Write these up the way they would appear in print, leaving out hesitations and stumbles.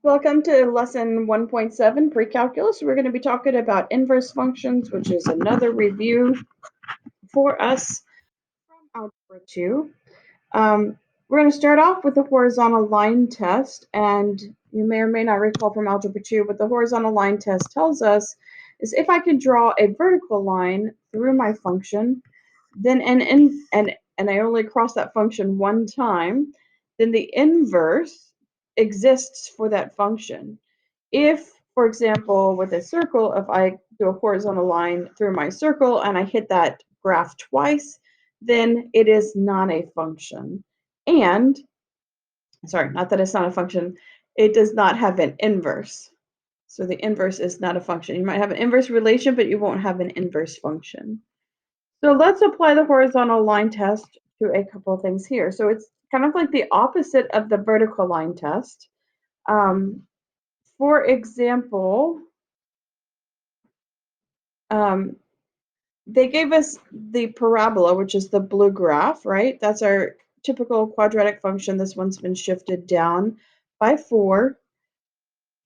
Welcome to lesson 1.7, pre-calculus. We're going to be talking about inverse functions, which is another review for us from Algebra 2. We're going to start off with the horizontal line test, and you may or may not recall from Algebra 2, what the horizontal line test tells us is if I can draw a vertical line through my function, then and I only cross that function one time, then the inverse exists for that function. If, for example, with a circle, if I do a horizontal line through my circle and I hit that graph twice, then it is not a function. And, sorry, not that it's not a function, it does not have an inverse. So the inverse is not a function. You might have an inverse relation, but you won't have an inverse function. So let's apply the horizontal line test to a couple of things here. So it's kind of like the opposite of the vertical line test. For example, they gave us the parabola, which is the blue graph, right? That's our typical quadratic function. This one's been shifted down by 4.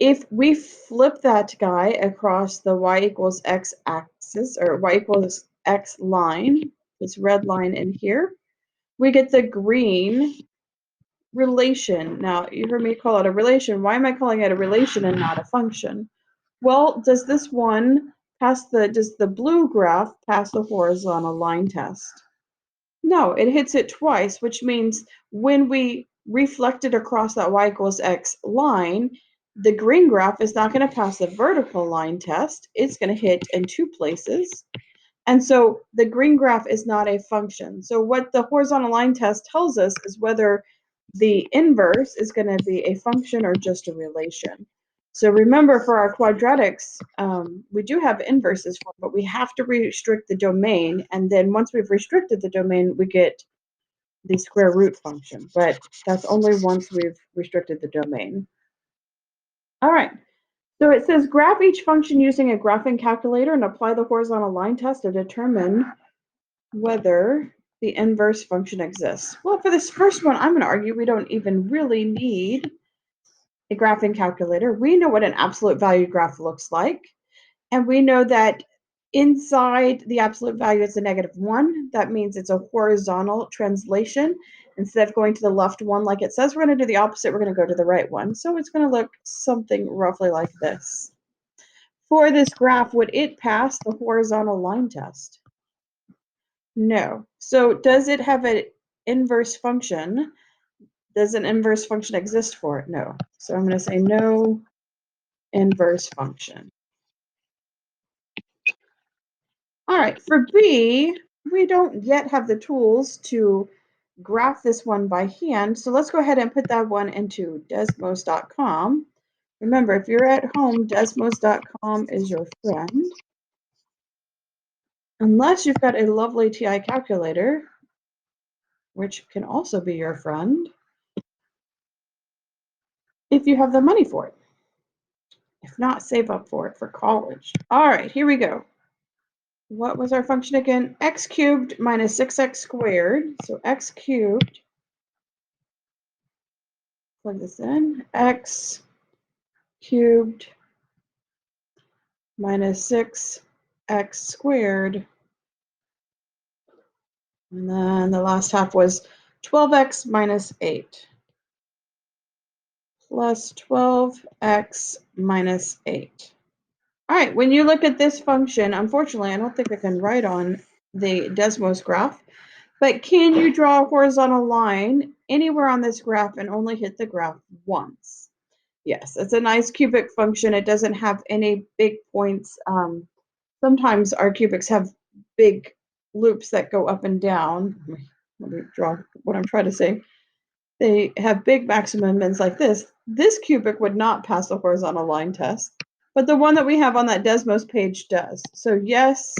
If we flip that guy across the y equals x axis, or y equals x line, this red line in here, we get the green relation. Now, you heard me call it a relation. Why am I calling it a relation and not a function? Well, does this one does the blue graph pass the horizontal line test? No, it hits it twice, which means when we reflect it across that y equals x line, the green graph is not going to pass the vertical line test. It's going to hit in 2 places. And so the green graph is not a function. So what the horizontal line test tells us is whether the inverse is going to be a function or just a relation. So remember, for our quadratics, we do have inverses for, but we have to restrict the domain. And then once we've restricted the domain, we get the square root function. But that's only once we've restricted the domain. All right. So it says graph each function using a graphing calculator and apply the horizontal line test to determine whether the inverse function exists. Well, for this first one, I'm going to argue we don't even really need a graphing calculator. We know what an absolute value graph looks like, and we know that inside the absolute value it's a -1. That means it's a horizontal translation. Instead of going to the left one like it says, we're going to do the opposite. We're going to go to the right one. So it's going to look something roughly like this. For this graph, would it pass the horizontal line test? No. So does it have an inverse function? Does an inverse function exist for it? No. So I'm going to say no inverse function. All right, for B, we don't yet have the tools to graph this one by hand. So let's go ahead and put that one into Desmos.com. Remember, if you're at home, Desmos.com is your friend. Unless you've got a lovely TI calculator, which can also be your friend, if you have the money for it. If not, save up for it for college. All right, here we go. What was our function again? X cubed minus 6x squared. So x cubed, plug this in, x cubed minus 6x squared. And then the last half was 12x minus 8 plus 12x minus 8. All right, when you look at this function, unfortunately, I don't think I can write on the Desmos graph, but can you draw a horizontal line anywhere on this graph and only hit the graph once? Yes, it's a nice cubic function. It doesn't have any big points. Sometimes our cubics have big loops that go up and down. Let me draw what I'm trying to say. They have big maximum ends like this. This cubic would not pass the horizontal line test, but the one that we have on that Desmos page does. So yes,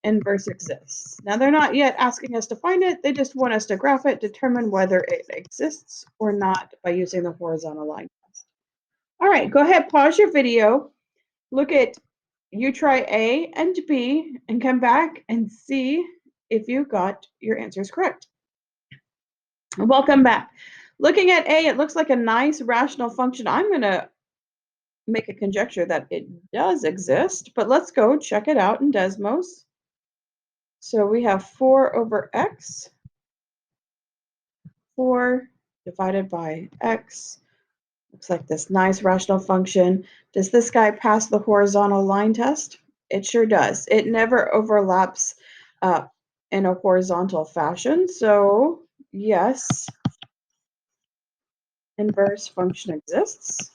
inverse exists. Now they're not yet asking us to find it. They just want us to graph it, determine whether it exists or not by using the horizontal line test. All right, go ahead, pause your video, look at, you try A and B, and come back and see if you got your answers correct. Welcome back. Looking at A, it looks like a nice rational function. I'm going to make a conjecture that it does exist, but let's go check it out in Desmos. So we have 4 over x, 4 divided by x. Looks like this nice rational function. Does this guy pass the horizontal line test? It sure does. It never overlaps in a horizontal fashion. So yes, inverse function exists.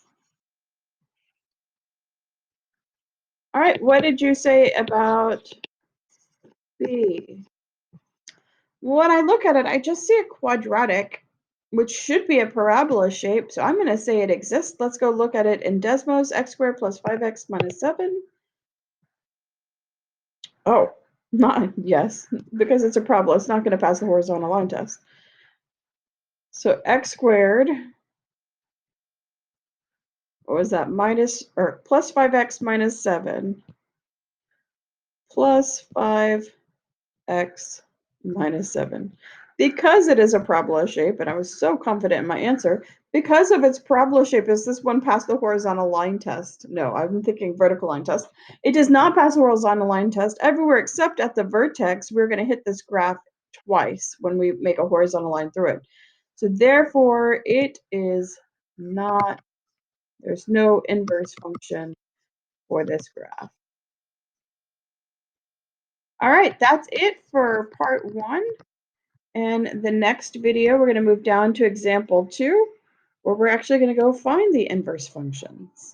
All right, what did you say about B? When I look at it, I just see a quadratic, which should be a parabola shape. So I'm going to say it exists. Let's go look at it in Desmos, x squared plus 5x minus 7. Oh, not yes, because it's a parabola. It's not going to pass the horizontal line test. So x squared, what was that? Minus or plus 5x minus 7 plus 5x minus 7. Because it is a parabola shape, and I was so confident in my answer, because of its parabola shape, is this one pass the horizontal line test? No, I'm thinking vertical line test. It does not pass the horizontal line test everywhere except at the vertex. We're going to hit this graph twice when we make a horizontal line through it. So therefore, it is not, there's no inverse function for this graph. All right, that's it for part 1. And the next video, we're going to move down to example 2, where we're actually going to go find the inverse functions.